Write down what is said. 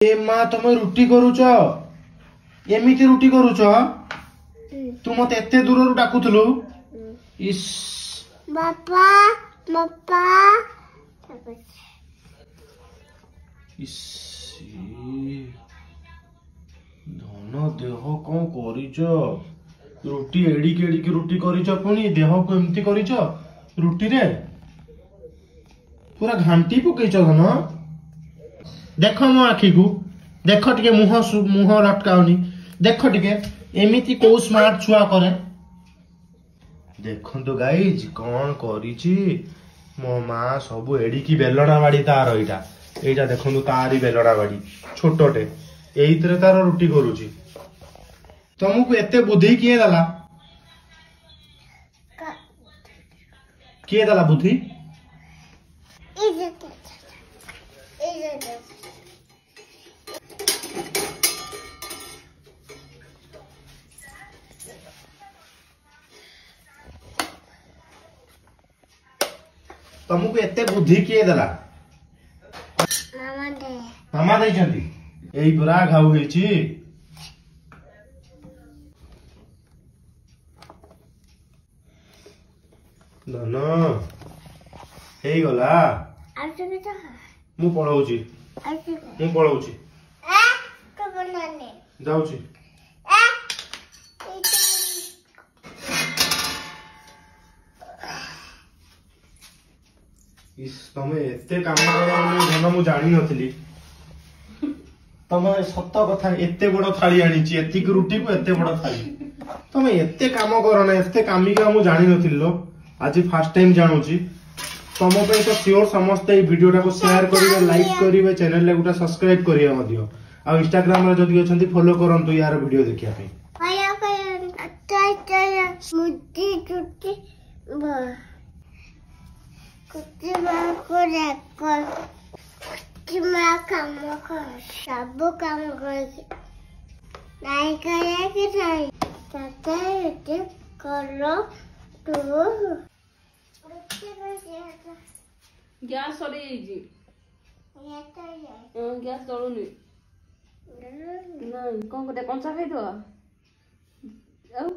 ए माँ तुम रुटी करुच एमिति रुटी करुच तू मत एते दूर डाकुथलु इस बापा बापा इस धन देह कौन करिच रुटी एड़ी केड़ी की रुटी करिच पुनी देह को एमती करिच रुटी रे पूरा घांटी पकईच धन देख मो आखि को देख टिके मुह मुह लटकाउनी देख टिके एमिति को स्मार्ट छुआ करे देखंतु गाइज कौन करिछि मो माँ सब एड़ी की बेलड़ा बाड़ी तार एटा देखंतु तारी बेलड़ा बाड़ी छोटटे एइतरे तार रुटी करूछि तुमको एते बुद्धि किए दला बुद्धि तुमको एते बुद्धि किए दला मामा दे एई पूरा घाउ होईची धन हेई गला मु पळौची जाऊची तमे एते काम धन मु जानी नथिली तमे सत कथा एते बड़ थाली आनीची एतिक रुटी को एते बड़ थाली तमे एते काम करना एते कामिका मु जानी नथिलो आज फर्स्ट टाइम जानूची तम पे तो श्योर समस्त ए वीडियोटा को शेयर करिवे लाइक करिवे चैनल ले गुटा सब्सक्राइब करिवे मदियो आ इंस्टाग्राम रे जदी अछंती फॉलो करंतु यार वीडियो देखिया पे मुट्ठी टुट्टी कुछ मां को रेकर कि मैं काम कर सब काम कर नहीं करे कि नहीं ताते करो तो गैस सरी गैस चलुनी नहीं कौन करते कंचा खाई दो गैस